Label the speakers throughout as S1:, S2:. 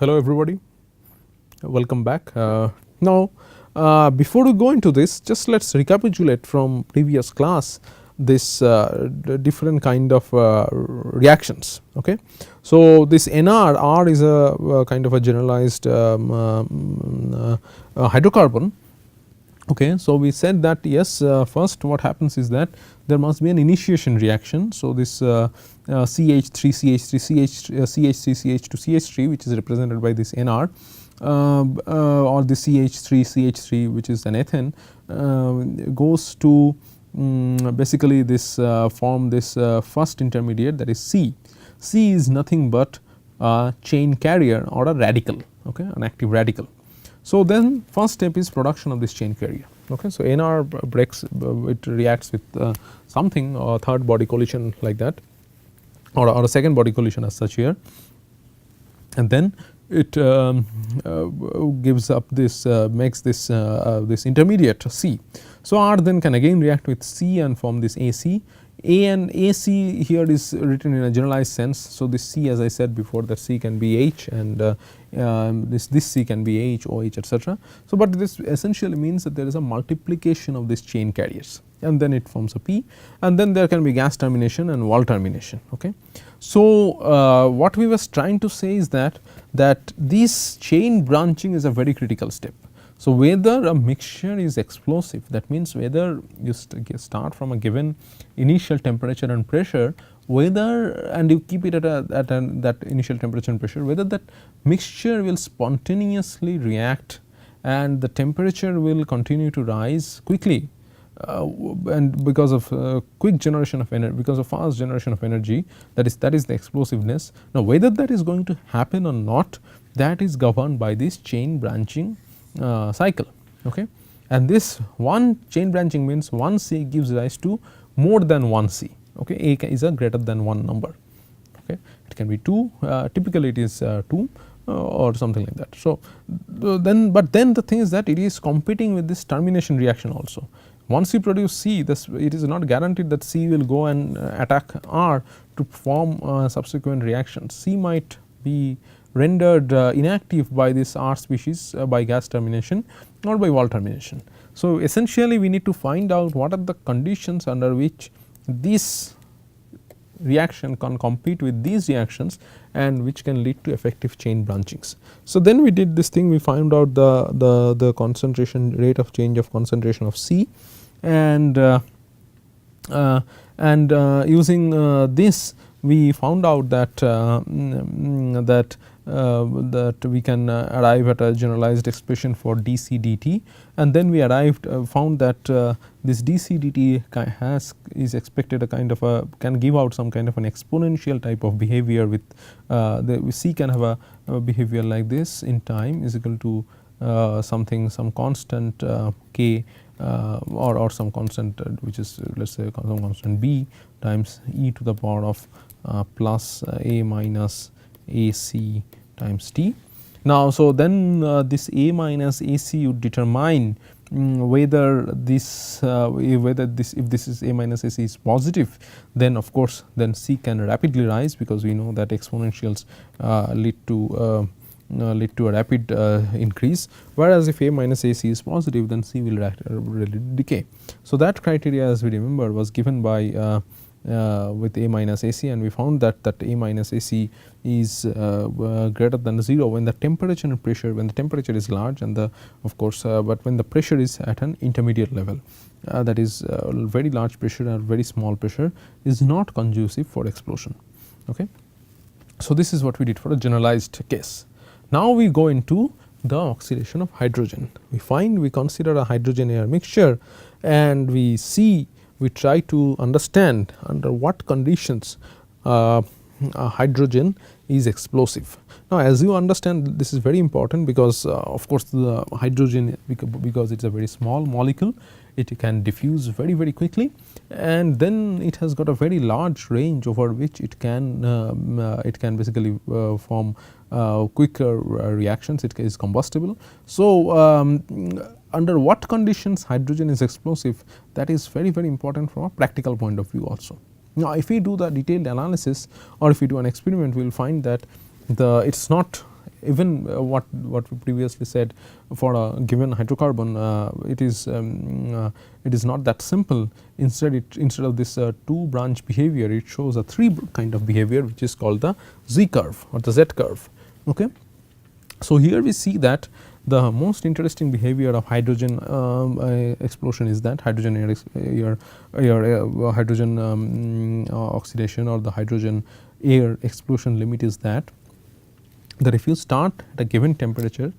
S1: Hello everybody, welcome back. Now before we go into this, just let us recapitulate from previous class this different kind of reactions. Okay. So, this NR, R is a kind of a generalized hydrocarbon. Okay. So, we said that yes, first what happens is that there must be an initiation reaction. So, this CH3 CH3 CH3 CH2 CH3, which is represented by this NR, or the CH3 CH3, which is an ethane, goes to basically this form this first intermediate, that is C. C is nothing but a chain carrier or a radical, okay, an active radical. So, then first step is production of this chain carrier. Okay. So, NR breaks, it reacts with something, or third body collision like that, or a second body collision as such here, and then it gives up this makes this this intermediate C. So, R then can again react with C and form this AC. A and AC here is written in a generalized sense. So, this C, as I said before, that C can be H, and this C can be H, OH, etc. So, but this essentially means that there is a multiplication of these chain carriers, and then it forms a P, and then there can be gas termination and wall termination. Okay. So, what we was trying to say is that this chain branching is a very critical step. So, whether a mixture is explosive, that means whether you start from a given initial temperature and pressure, whether, and you keep it at that initial temperature and pressure, whether that mixture will spontaneously react and the temperature will continue to rise quickly, and because of quick generation of energy, because of fast generation of energy, that is the explosiveness. Now, whether that is going to happen or not, that is governed by this chain branching cycle. Okay. And this one chain branching means one C gives rise to more than one C. Okay. A is a greater than 1 number. Okay. It can be 2, typically it is 2 or something like that. So, then the thing is that it is competing with this termination reaction also. Once you produce C, this, it is not guaranteed that C will go and attack R to form subsequent reactions. C might be rendered inactive by this R species by gas termination or by wall termination. So, essentially we need to find out what are the conditions under which this reaction can compete with these reactions and which can lead to effective chain branchings. So, then we did this thing, we found out the concentration rate of change of concentration of C, and using this we found out that that we can arrive at a generalized expression for dC dt, and then we found that this dC dt is expected a kind of a, can give out some kind of an exponential type of behavior with the C can have a behavior like this in time is equal to some constant k or some constant which is let us say some constant b times e to the power of plus a minus AC times t. Now, so then this a minus AC would determine whether this if this is a minus AC is positive, then of course then C can rapidly rise, because we know that exponentials lead to a rapid increase, whereas if a minus AC is positive, then C will really decay. So, that criteria, as we remember, was given by with a minus AC, and we found that a minus AC is greater than 0 when the temperature and pressure, when the temperature is large, and the of course, but when the pressure is at an intermediate level, that is very large pressure or very small pressure is not conducive for explosion. Okay. So, this is what we did for a generalized case. Now, we go into the oxidation of hydrogen. We consider a hydrogen air mixture, and we try to understand under what conditions hydrogen is explosive. Now, as you understand, this is very important, because of course, the hydrogen, because it is a very small molecule, it can diffuse very quickly, and then it has got a very large range over which it can basically form quicker reactions. It is combustible. So, under what conditions hydrogen is explosive, that is very important from a practical point of view also. Now, if we do the detailed analysis, or if we do an experiment, we will find that it is not even what we previously said for a given hydrocarbon, it is not that simple. Instead of this 2 branch behavior, it shows a 3 kind of behavior, which is called the Z curve or the Z curve. Okay. So, here we see that the most interesting behavior of hydrogen explosion is that hydrogen hydrogen oxidation or the hydrogen air explosion limit is that if you start at a given temperature,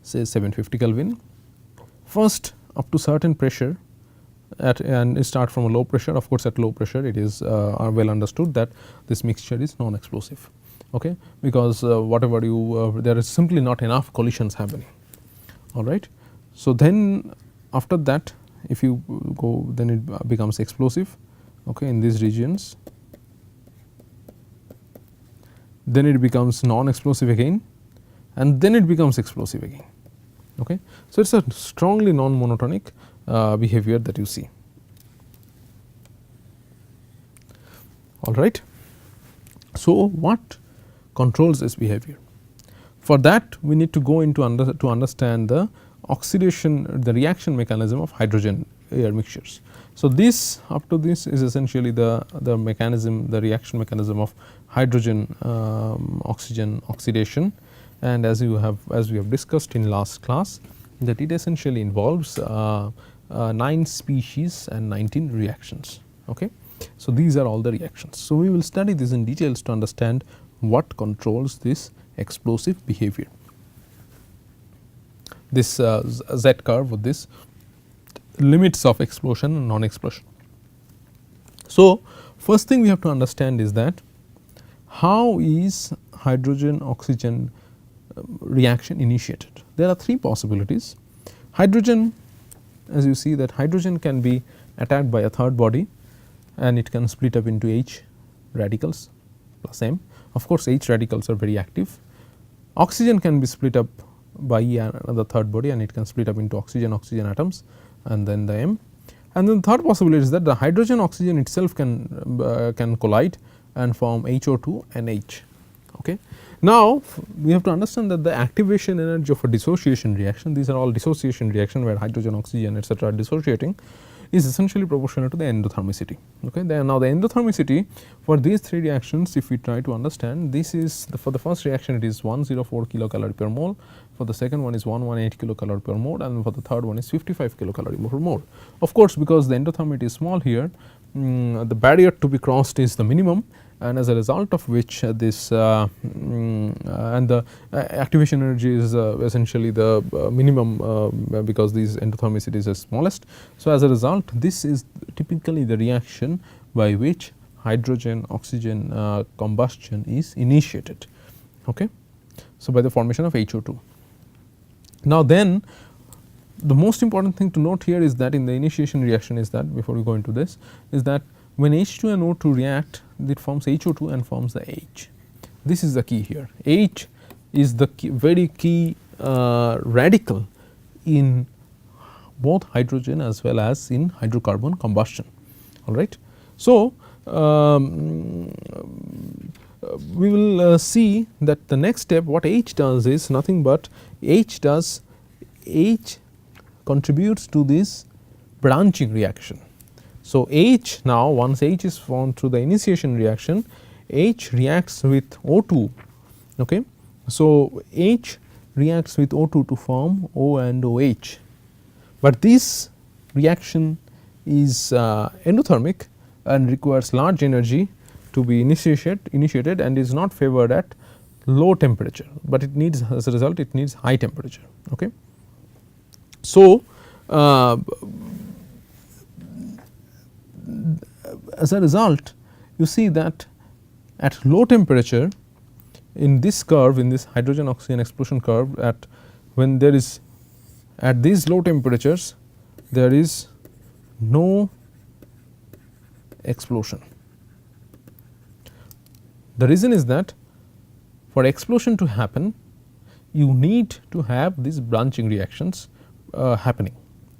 S1: say 750 Kelvin, first up to certain pressure and start from a low pressure. Of course, at low pressure it is well understood that this mixture is non explosive, okay, because whatever you there is simply not enough collisions happening, all right. So, then after that if you go, then it becomes explosive, okay, in these regions, then it becomes non explosive again, and then it becomes explosive again. Okay. So, it is a strongly non monotonic behavior that you see, all right. So, what controls this behavior? For that we need to go into to understand the oxidation, the reaction mechanism of hydrogen air mixtures. So, this up to this is essentially the mechanism, the reaction mechanism of hydrogen oxygen oxidation, and as we have discussed in last class, that it essentially involves 9 species and 19 reactions. Okay. So, these are all the reactions. So, we will study this in details to understand what controls this explosive behavior, this Z curve with this limits of explosion and non explosion. So, first thing we have to understand is that how is hydrogen oxygen reaction initiated. There are 3 possibilities. Hydrogen, as you see that hydrogen can be attacked by a third body and it can split up into H radicals plus M. Of course, H radicals are very active. Oxygen can be split up by another third body and it can split up into oxygen atoms and then the M. And then the third possibility is that the hydrogen oxygen itself can collide and form HO2 and H. Okay. Now, we have to understand that the activation energy of a dissociation reaction, these are all dissociation reaction where hydrogen, oxygen, etc., are dissociating, is essentially proportional to the endothermicity. Okay. Now, the endothermicity for these 3 reactions, if we try to understand, this is for the first reaction it is 104 kilocalorie per mole, for the second one is 118 kilocalorie per mole, and for the third one is 55 kilocalorie per mole. Of course, because the endothermity is small here, the barrier to be crossed is the minimum, and as a result of which this and the activation energy is essentially the minimum because these endothermicities are smallest. So, as a result, this is typically the reaction by which hydrogen oxygen combustion is initiated. Okay. So, by the formation of HO2. Now, then the most important thing to note here is that in the initiation reaction is that, before we go into this, is that when H2 and O2 react, it forms HO2 and forms the H. This is the key here. H is the very key radical in both hydrogen as well as in hydrocarbon combustion, all right. So, we will see that the next step, what H does is nothing but H contributes to this branching reaction. So, H now, once H is formed through the initiation reaction, H reacts with O2. Okay. So, H reacts with O2 to form O and OH, but this reaction is endothermic and requires large energy to be initiated and is not favored at low temperature, but it needs, as a result, it needs high temperature. Okay. So, as a result, you see that at low temperature in this curve, in this hydrogen oxygen explosion curve, at when there is at these low temperatures there is no explosion. The reason is that for explosion to happen, you need to have these branching reactions happening,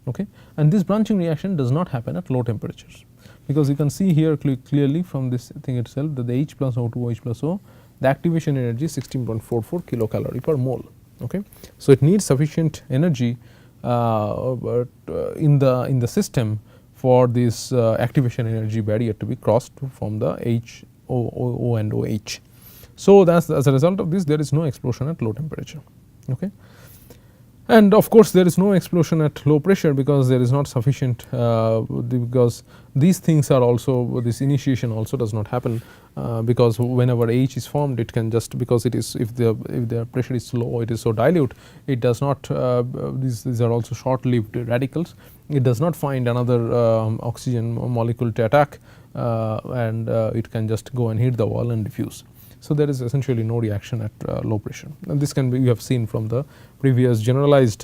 S1: okay? And this branching reaction does not happen at low temperatures, because you can see here clearly from this thing itself that the H plus O2 OH plus O the activation energy is 16.44 kilocalorie per mole. Okay. So, it needs sufficient energy in the system for this activation energy barrier to be crossed from the H, O and OH. So, as a result of this, there is no explosion at low temperature. Okay. And of course, there is no explosion at low pressure because there is not sufficient because these things are also, this initiation also does not happen because whenever H is formed, it can just, because it is, if the pressure is low, it is so dilute, it does not, these are also short lived radicals, it does not find another oxygen molecule to attack and it can just go and hit the wall and diffuse. So, there is essentially no reaction at low pressure, and this can be, you have seen from the previous generalized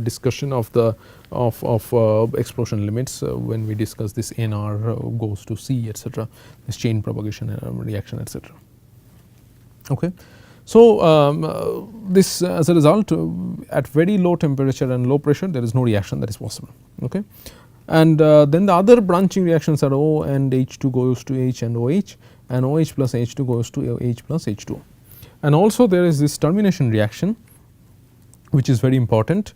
S1: discussion of the explosion limits when we discuss this NR goes to C, etc., this chain propagation reaction, etc. Okay. So, this as a result at very low temperature and low pressure there is no reaction that is possible. Okay. And then the other branching reactions are O and H2 goes to H and OH, and OH plus H2 goes to H plus H2. And also there is this termination reaction which is very important,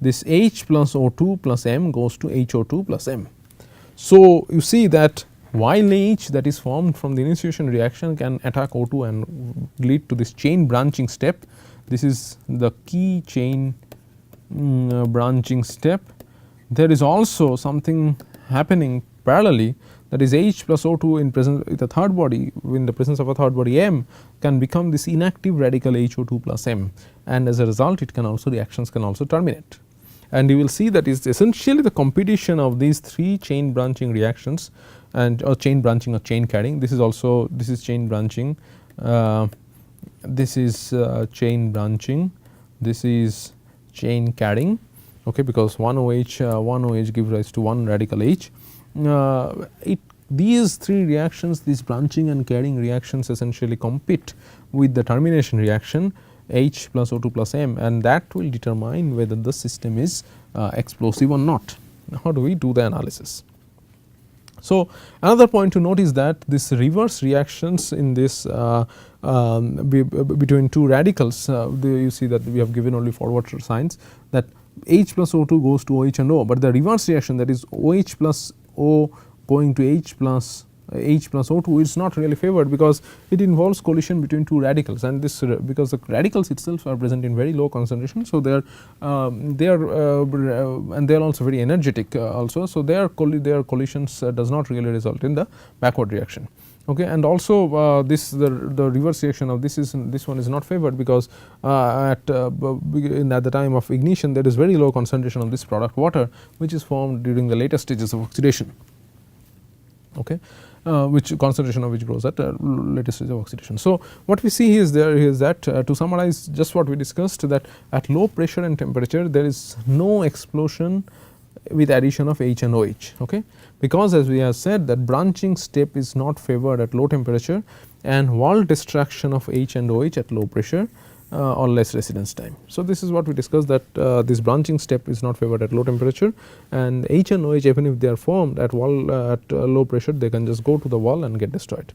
S1: this H plus O2 plus M goes to HO2 plus M. So, you see that while H that is formed from the initiation reaction can attack O2 and lead to this chain branching step, this is the key chain branching step. There is also something happening parallelly, that is H plus O2 in presence with a third body, in the presence of a third body M can become this inactive radical HO2 plus M, and as a result it can also, reactions can also terminate. And you will see that is essentially the competition of these three chain branching reactions and or chain branching or chain carrying. This is also, this is chain branching, this is chain branching, this is chain carrying. Okay, because one OH gives rise to one radical H. These three reactions, these branching and carrying reactions essentially compete with the termination reaction H plus O2 plus M, and that will determine whether the system is explosive or not. Now, how do we do the analysis? So, another point to note is that this reverse reactions in this between two radicals, you see that we have given only forward signs, that H plus O2 goes to OH and O, but the reverse reaction, that is OH plus O going to H plus O2 is not really favored because it involves collision between two radicals, and this because the radicals itself are present in very low concentration. So, they are and they are also very energetic also. So, their collisions does not really result in the backward reaction. Okay, and also the reverse reaction of this one is not favored because at the time of ignition there is very low concentration of this product water which is formed during the later stages of oxidation. Okay, which concentration of which grows at later stage of oxidation. So, what we see is that to summarize just what we discussed, that at low pressure and temperature there is no explosion with addition of H and OH. Okay, because as we have said that branching step is not favored at low temperature and wall destruction of H and OH at low pressure or less residence time. So, this is what we discussed, that this branching step is not favored at low temperature, and H and OH, even if they are formed at wall at low pressure, they can just go to the wall and get destroyed.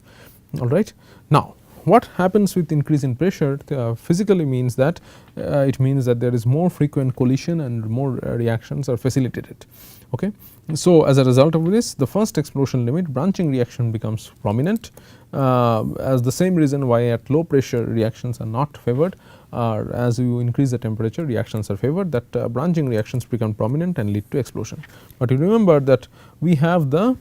S1: All right. Now, what happens with increase in pressure physically means that it means that there is more frequent collision and more reactions are facilitated. Okay. So, as a result of this, the first explosion limit, branching reaction becomes prominent, as the same reason why at low pressure reactions are not favored, as you increase the temperature reactions are favored, that branching reactions become prominent and lead to explosion. But you remember that we have the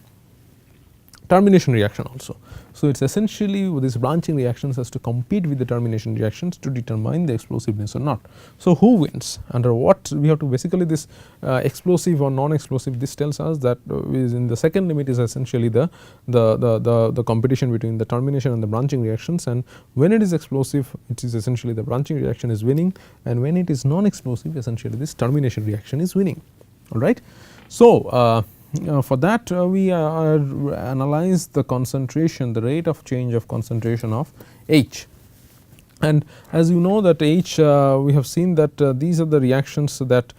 S1: termination reaction also. So, it is essentially this branching reactions has to compete with the termination reactions to determine the explosiveness or not. So, who wins, under what we have to basically this explosive or non-explosive, this tells us that is in the second limit is essentially the competition between the termination and the branching reactions, and when it is explosive it is essentially the branching reaction is winning, and when it is non-explosive essentially this termination reaction is winning. All right. So, for that we analyze the concentration, the rate of change of concentration of H, and as you know that H we have seen that these are the reactions that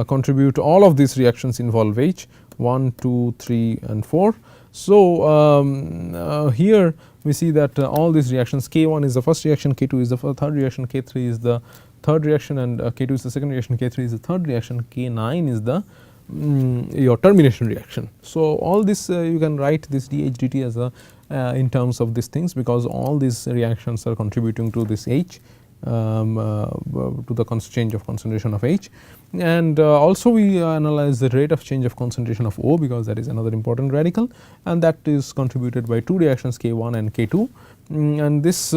S1: contribute, all of these reactions involve H 1, 2, 3 and 4. So, here we see that all these reactions, K1 is the first reaction, K2 is the third reaction, K3 is the third reaction, and K2 is the second reaction, K3 is the third reaction, K9 is the your termination reaction. So, all this you can write this dH dt as a in terms of these things, because all these reactions are contributing to this H, to the change of concentration of H. And also we analyze the rate of change of concentration of O, because that is another important radical, and that is contributed by two reactions, K1 and K2. And this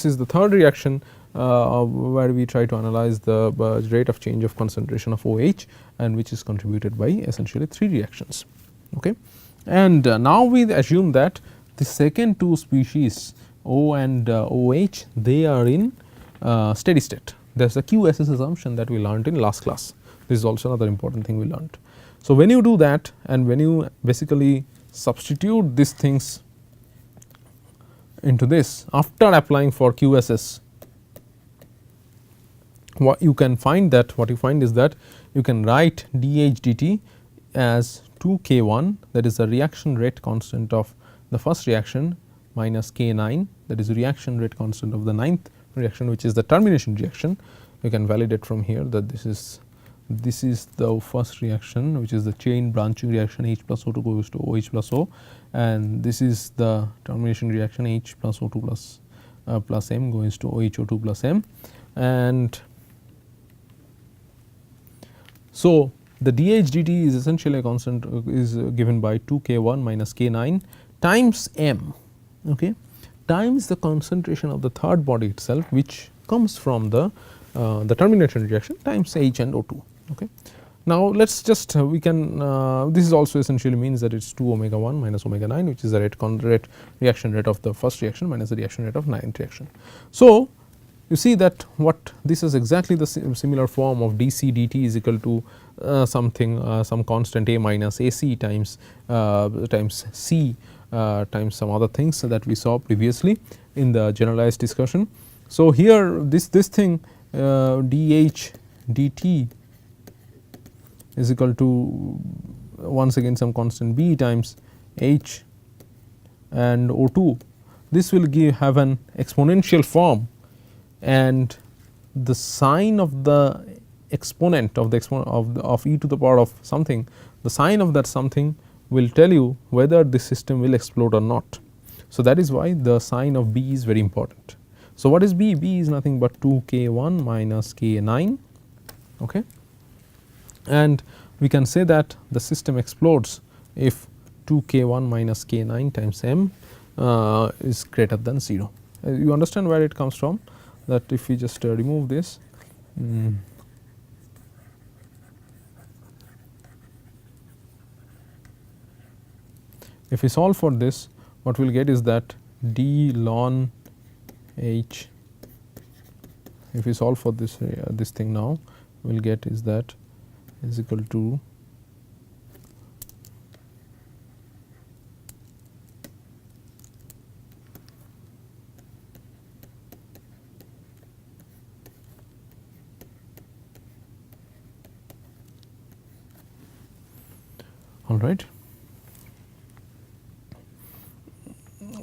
S1: is the third reaction where we try to analyze the rate of change of concentration of OH, and which is contributed by essentially three reactions. Okay. And now we assume that the second two species O and OH, they are in steady state. There is a QSS assumption that we learnt in last class. This is also another important thing we learnt. So, when you do that, and when you basically substitute these things into this after applying for QSS, what you can find that what you find is that you can write dH dt as 2 K1, that is the reaction rate constant of the first reaction, minus K9, that is reaction rate constant of the ninth reaction, which is the termination reaction. You can validate from here that this is the first reaction, which is the chain branching reaction, H plus O2 goes to OH plus O, and this is the termination reaction, H plus O2 plus M goes to OHO2 plus M. And so, the dH dt is essentially a constant, is given by 2 K1 minus K9 times M, okay, times the concentration of the third body itself, which comes from the termination reaction, times H and O2. Okay. Now, let us just we can this is also essentially means that it is 2 omega 1 minus omega 9, which is the reaction rate of the first reaction minus the reaction rate of ninth reaction. So, you see that what this is exactly the similar form of dC dt is equal to something some constant A minus AC times C times some other things that we saw previously in the generalized discussion. So, here this thing dH dt is equal to once again some constant B times H and O2. This will have an exponential form, and the sign of the exponent of e to the power of something, the sign of that something will tell you whether this system will explode or not. So, that is why the sign of B is very important. So, what is B? B is nothing but 2 K1 minus K9, okay. And we can say that the system explodes if 2 K1 minus K9 times M is greater than 0. You understand where it comes from, that if we just remove this, if we solve for this, what we will get is that d ln H, if we solve for this thing now, we will get is that is equal to all right.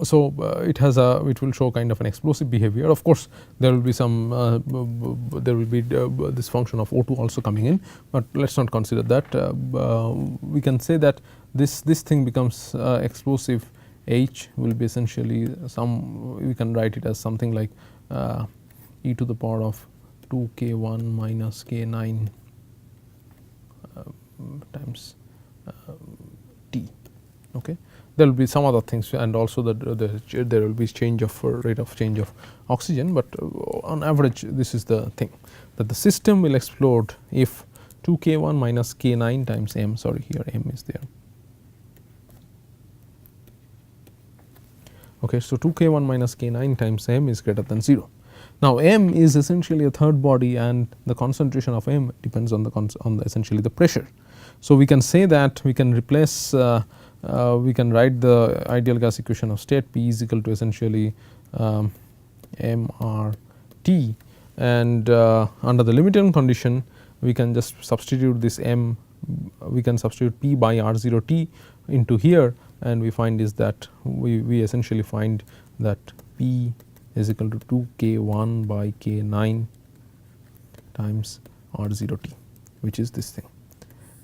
S1: So, it has it will show kind of an explosive behavior. Of course, there will be some this function of O2 also coming in, but let us not consider that. We can say that this thing becomes explosive. H will be essentially we can write it as something like e to the power of 2 K1 minus K9 times T, okay. There will be some other things, and also there will be change of rate of change of oxygen, but on average this is the thing, that the system will explode if 2 K1 minus K9 times M, sorry, here M is there. Okay, so 2 K1 minus K9 times M is greater than 0. Now, M is essentially a third body, and the concentration of M depends on essentially the pressure. So, we can say that we can replace we can write the ideal gas equation of state P is equal to essentially mRT, and under the limiting condition we can just substitute this M, we can substitute P by R0 T into here, and we find is that we essentially find that P is equal to 2 K1 by K9 times R0T, which is this thing.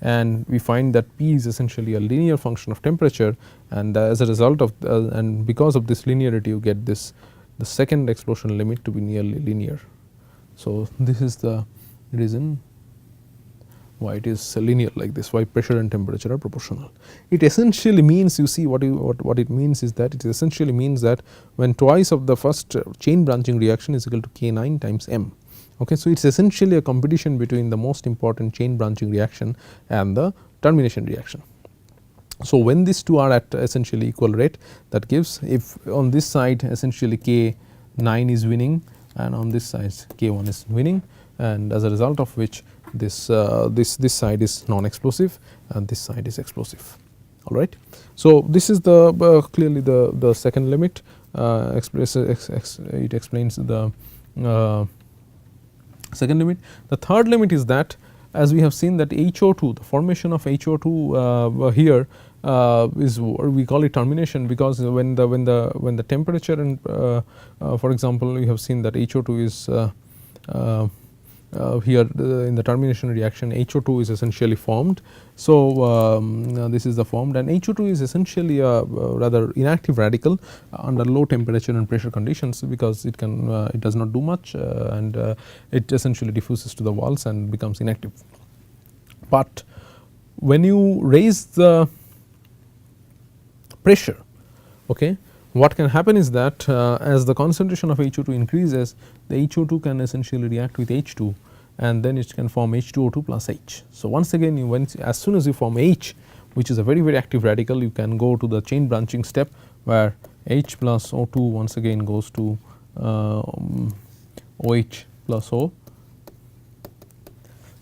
S1: And we find that P is essentially a linear function of temperature, and as a result of and because of this linearity you get this the second explosion limit to be nearly linear. So, this is the reason why it is linear like this, why pressure and temperature are proportional. It essentially means, you see what it means is that it essentially means that when twice of the first chain branching reaction is equal to K9 times m. Okay, so, it is essentially a competition between the most important chain branching reaction and the termination reaction. So, when these two are at essentially equal rate, that gives, if on this side essentially K9 is winning and on this side K1 is winning, and as a result of which this this side is non-explosive and this side is explosive. All right. So, this is the clearly the second limit, it explains the second limit. The third limit is that, as we have seen, that HO2, the formation of HO2 here is, we call it termination, because when the temperature and for example, we have seen that HO2 is here in the termination reaction, HO2 is essentially formed. So, this is the formed, and HO2 is essentially a rather inactive radical under low temperature and pressure conditions, because it can it does not do much and it essentially diffuses to the walls and becomes inactive. But when you raise the pressure, okay, what can happen is that as the concentration of HO2 increases, the HO2 can essentially react with H2, and then it can form H2O2 plus H. So, once again as soon as you form H, which is a very active radical, you can go to the chain branching step where H plus O2 once again goes to OH plus O,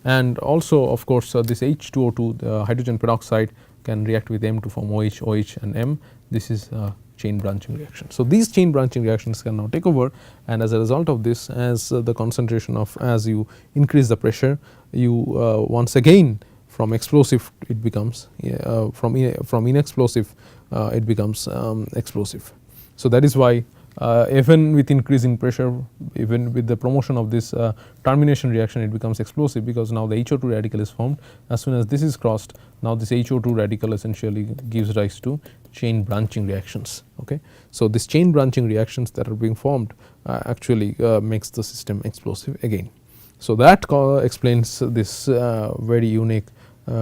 S1: and also of course this H2O2, the hydrogen peroxide, can react with M to form OH, OH and M. This is chain branching reaction. So, these chain branching reactions can now take over, and as a result of this, as the concentration of, as you increase the pressure, you once again from explosive it becomes from inexplosive it becomes explosive. So, that is why even with increase in pressure, even with the promotion of this termination reaction, it becomes explosive, because now the HO2 radical is formed. As soon as this is crossed, now this HO2 radical essentially gives rise to chain branching reactions. Okay. So, this chain branching reactions that are being formed actually makes the system explosive again. So, that explains this very unique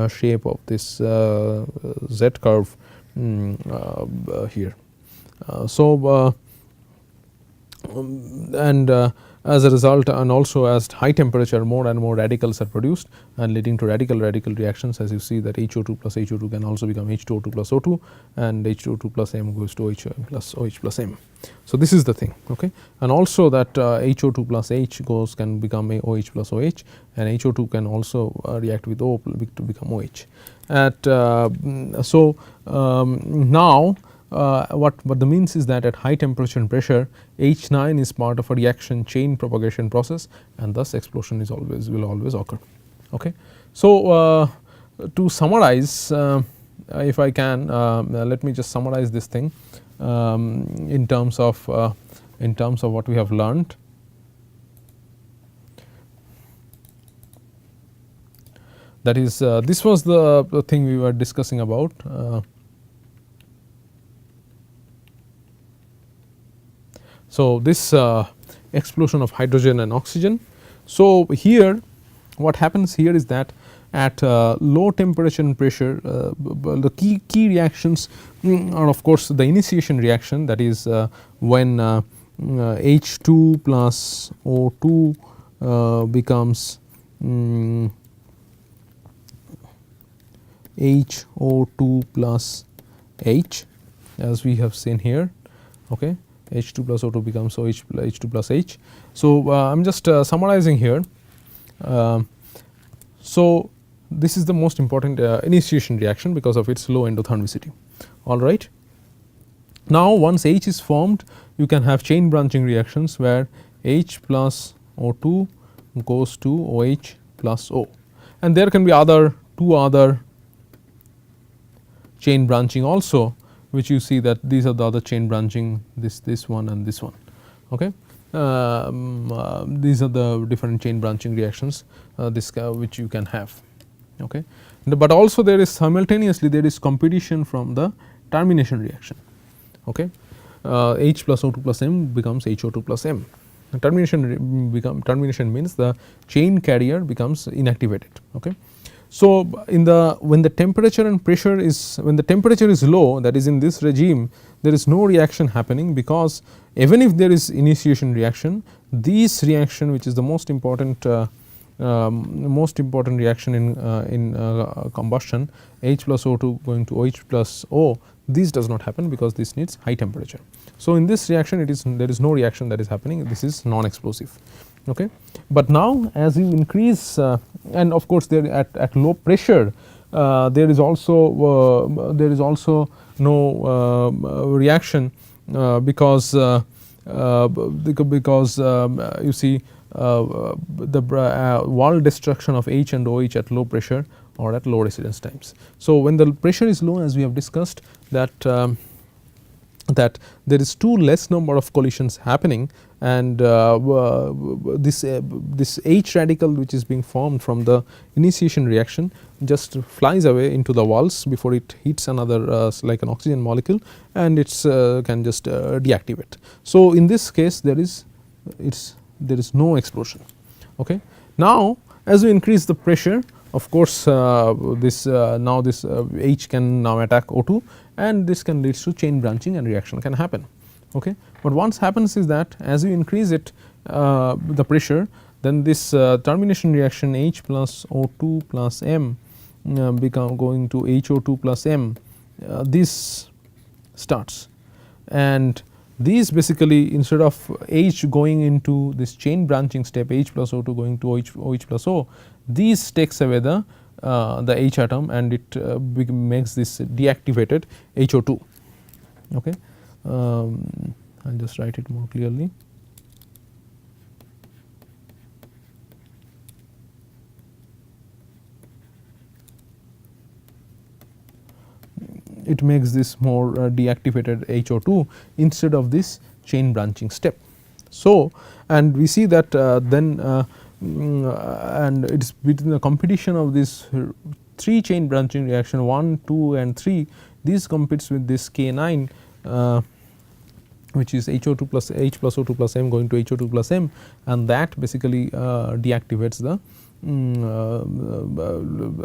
S1: shape of this Z curve here. And as a result, and also as high temperature, more and more radicals are produced and leading to radical reactions, as you see that HO2 plus HO2 can also become H2O2 plus O2, and H2O2 plus M goes to OH plus M. So, this is the thing. Okay. And also that HO2 plus H can become OH plus OH, and HO2 can also react with O to become OH. Now what the means is that at high temperature and pressure, H9 is part of a reaction chain propagation process, and thus explosion will always occur. Okay. So, to summarize, if I can, let me just summarize this thing in terms of what we have learned. That is, this was the thing we were discussing about. So, this explosion of hydrogen and oxygen. So, here what happens here is that at low temperature and pressure, the key reactions are of course the initiation reaction, that is when H2 plus O2 becomes HO2 plus H, as we have seen here. Okay. H2 plus O2 becomes H2 plus H. So, I am just summarizing here. So, this is the most important initiation reaction because of its low endothermicity. All right. Now, once H is formed, you can have chain branching reactions where H plus O2 goes to OH plus O, and there can be two other chain branching also, which you see that these are the other chain branching, this one and this one. Okay. These are the different chain branching reactions which you can have. Okay. But also there is simultaneously there is competition from the termination reaction. Okay. H plus O2 plus M becomes HO2 plus M. Termination means the chain carrier becomes inactivated. Okay. So, when the temperature and pressure is low, that is in this regime, there is no reaction happening, because even if there is initiation reaction, this reaction, which is the most important reaction in combustion, H plus O2 going to OH plus O, this does not happen because this needs high temperature. So, in this reaction there is no reaction that is happening, this is non-explosive. Okay. But now as you increase and of course there at low pressure there is also no reaction because you see the wall destruction of H and OH at low pressure or at low residence times. So, when the pressure is low, as we have discussed, that there is too less number of collisions happening, and this H radical which is being formed from the initiation reaction just flies away into the walls before it hits another like an oxygen molecule, and it's can just deactivate. So, in this case there is no explosion. Okay. Now, as we increase the pressure, of course this H can now attack O2, and this can lead to chain branching and reaction can happen. Okay. But once happens is that as you increase it the pressure, then this termination reaction H plus O2 plus M become going to HO2 plus M, this starts, and these basically, instead of H going into this chain branching step, H plus O2 going to OH plus O, these takes away the H atom, and it makes this deactivated HO2. Okay. I will just write it more clearly. It makes this more deactivated HO2 instead of this chain branching step. So, and we see that then and it is between the competition of this 3 chain branching reaction 1, 2 and 3, this competes with this K9 which is HO2 plus H plus O2 plus M going to HO2 plus M, and that basically deactivates the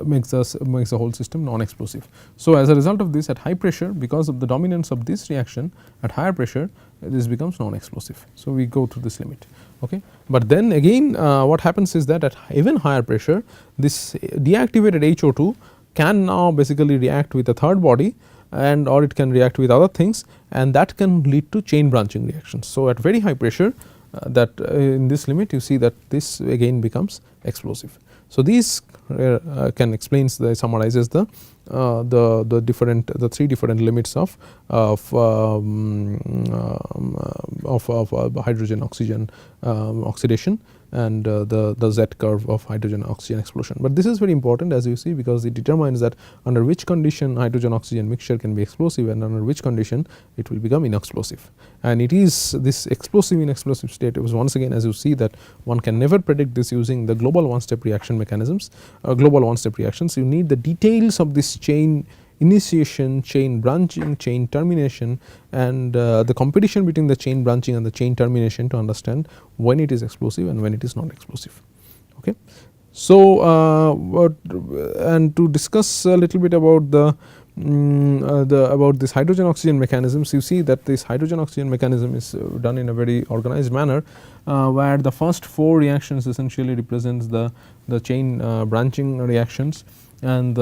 S1: makes the whole system non-explosive. So, as a result of this, at high pressure, because of the dominance of this reaction, at higher pressure this becomes non-explosive. So, we go to this limit. Okay. But then again what happens is that at even higher pressure, this deactivated HO2 can now basically react with a third body, and or it can react with other things, and that can lead to chain branching reactions. So, at very high pressure that in this limit you see that this again becomes explosive. So, these can explains the summarizes the 3 different limits of hydrogen oxygen oxidation and the Z curve of hydrogen oxygen explosion. But this is very important, as you see, because it determines that under which condition hydrogen oxygen mixture can be explosive and under which condition it will become inexplosive. And it is this explosive inexplosive state, it was once again, as you see, that one can never predict this using the global one step reaction mechanisms, global one step reactions. You need the details of this chain initiation, chain branching, chain termination, and the competition between the chain branching and the chain termination to understand when it is explosive and when it is not explosive. Okay. So, and to discuss a little bit about about this hydrogen oxygen mechanisms, you see that this hydrogen oxygen mechanism is done in a very organized manner, where the first 4 reactions essentially represents the chain branching reactions, and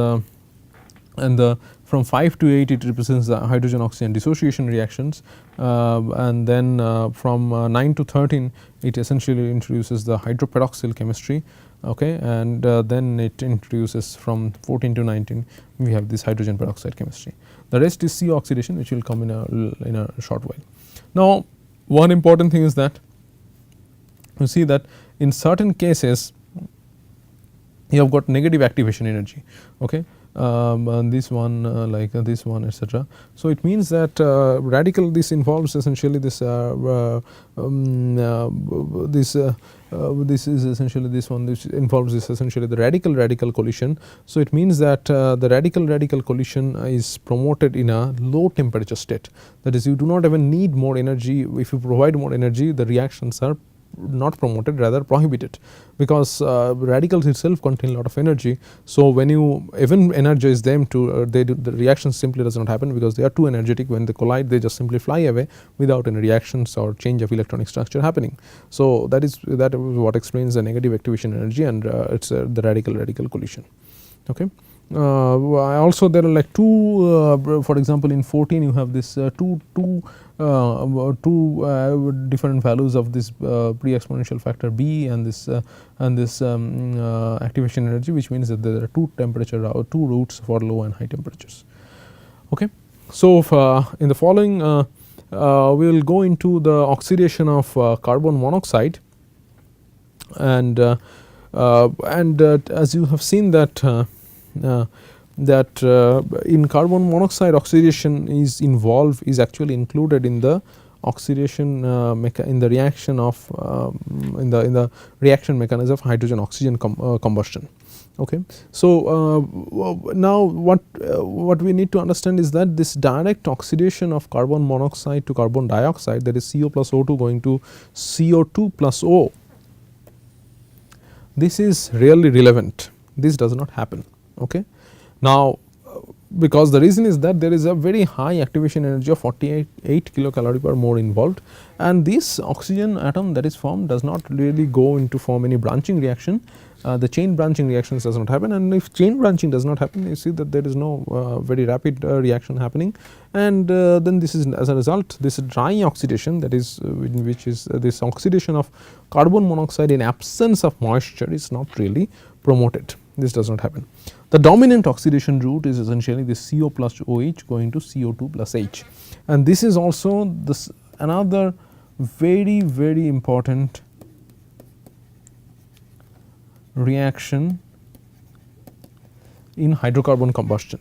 S1: from 5 to 8 it represents the hydrogen oxygen dissociation reactions, and then from 9 to 13 it essentially introduces the hydroperoxyl chemistry. Okay, and then it introduces from 14 to 19 we have this hydrogen peroxide chemistry. The rest is CO oxidation, which will come in a short while. Now, one important thing is that you see that in certain cases you have got negative activation energy. Okay. and this one like this one, etc. So it means that radical, this involves essentially this this is essentially this one, which involves this essentially the radical collision. So it means that the radical collision is promoted in a low temperature state, that is, you do not even need more energy. If you provide more energy, the reactions are not promoted, rather prohibited, because radicals itself contain a lot of energy. So when you even energize them to the reaction simply does not happen, because they are too energetic. When they collide, they just simply fly away without any reactions or change of electronic structure happening. So that is what explains the negative activation energy, and it's the radical collision. Okay. Also there are like two for example in 14 you have this two different values of this pre-exponential factor B and this activation energy, which means that there are two routes for low and high temperatures. Okay. So in the following we will go into the oxidation of carbon monoxide, and as you have seen that in carbon monoxide, oxidation is actually included in the oxidation in the reaction of in the reaction mechanism of hydrogen oxygen combustion. Okay. So now what we need to understand is that this direct oxidation of carbon monoxide to carbon dioxide, that is CO plus O2 going to CO2 plus O, this is really relevant. This does not happen. Okay. Now because the reason is that there is a very high activation energy of 48 kilocalorie per mole involved, and this oxygen atom that is formed does not really go into form any branching reaction. The chain branching reactions does not happen, and if chain branching does not happen, you see that there is no very rapid reaction happening, and then this is, as a result, this dry oxidation, that is which is this oxidation of carbon monoxide in absence of moisture, is not really promoted. This does not happen. The dominant oxidation route is essentially this CO plus OH going to CO2 plus H, and this is also another very important reaction in hydrocarbon combustion.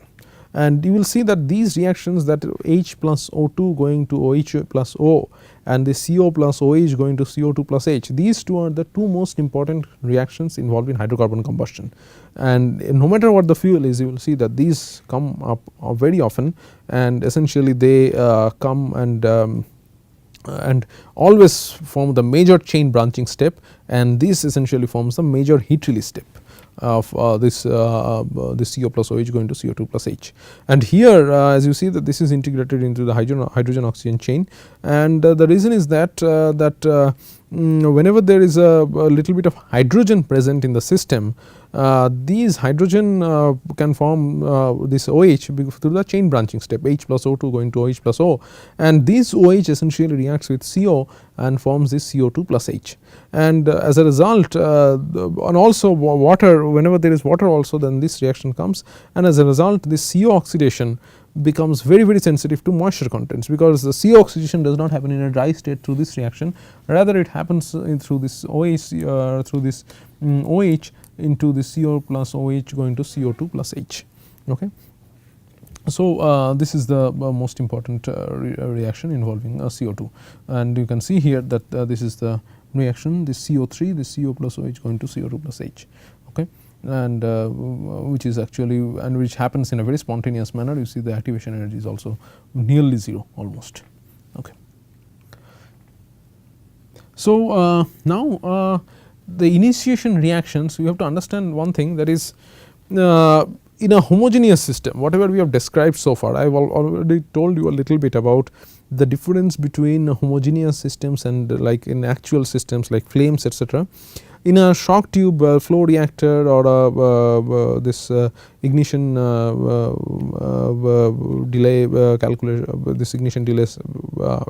S1: And you will see that these reactions, that H plus O2 going to OH plus O and the CO plus OH going to CO2 plus H, these two are the two most important reactions involved in hydrocarbon combustion. And no matter what the fuel is, you will see that these come up very often, and essentially they come and always form the major chain branching step, and this essentially forms the major heat release step of this CO plus OH going to CO2 plus H. And here as you see that this is integrated into the hydrogen oxygen chain, and the reason is that whenever there is a little bit of hydrogen present in the system, these hydrogen can form this OH through the chain branching step, H plus O2 going to OH plus O, and this OH essentially reacts with CO and forms this CO2 plus H. And as a result and also water, whenever there is water also, then this reaction comes, and as a result this CO oxidation becomes very sensitive to moisture contents, because the CO oxidation does not happen in a dry state through this reaction, rather it happens through this OH OH into the CO plus OH going to CO2 plus H. Okay. So this is the most important reaction involving CO2, and you can see here that this is the reaction, this CO3, this CO plus OH going to CO2 plus H. Okay. And which is actually, and which happens in a very spontaneous manner. You see the activation energy is also nearly 0 almost. Okay. So now the initiation reactions, we have to understand one thing, that is in a homogeneous system, whatever we have described so far, I have already told you a little bit about the difference between homogeneous systems and like in actual systems like flames, etc. In a shock tube flow reactor or this ignition delay calculation, this ignition delays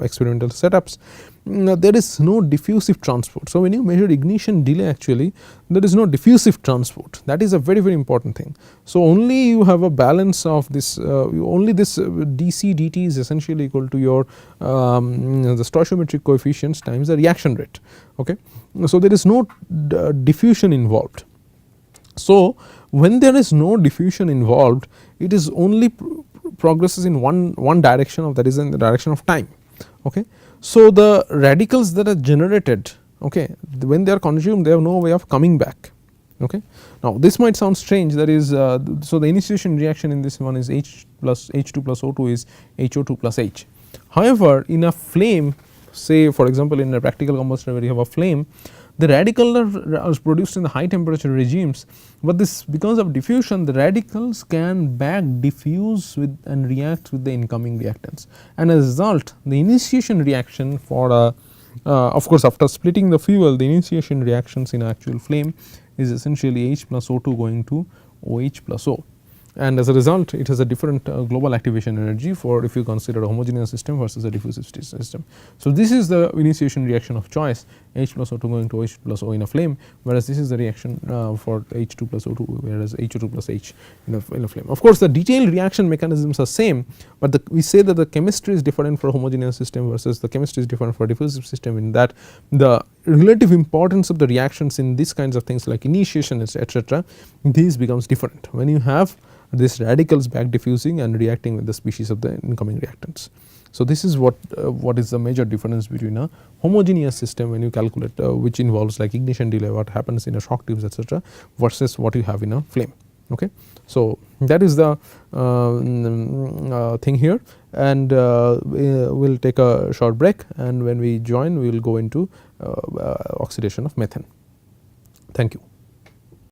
S1: experimental setups, there is no diffusive transport. So when you measure ignition delay, actually there is no diffusive transport. That is a very important thing. So only you have a balance of this, only this dc dt is essentially equal to your the stoichiometric coefficients times the reaction rate. Okay. So there is no diffusion involved. So, when there is no diffusion involved, it is only progresses in one direction, of that is in the direction of time. Okay. So, the radicals that are generated, okay, when they are consumed, they have no way of coming back. Okay. Now, this might sound strange, that is so the initiation reaction in this one is H plus H2 plus O2 is HO2 plus H. However, in a flame, say for example in a practical combustion where you have a flame, the radical are produced in the high temperature regimes, but this because of diffusion the radicals can back diffuse with and react with the incoming reactants, and as a result the initiation reaction for a of course after splitting the fuel, the initiation reactions in actual flame is essentially H plus O2 going to OH plus O, and as a result it has a different global activation energy for if you consider a homogeneous system versus a diffusive system. So, this is the initiation reaction of choice, H plus O2 going to OH plus O in a flame, whereas this is the reaction for H2 plus O2, whereas HO2 plus H in a flame. Of course, the detailed reaction mechanisms are same, but we say that the chemistry is different for a homogeneous system versus the chemistry is different for a diffusive system, in that the relative importance of the reactions in these kinds of things like initiation etc., these becomes different when you have this radicals back diffusing and reacting with the species of the incoming reactants. So, this is what is the major difference between a homogeneous system when you calculate which involves like ignition delay, what happens in a shock tubes etc., versus what you have in a flame. Okay. So, that is the thing here, and we will take a short break, and when we join we will go into oxidation of methane. Thank you.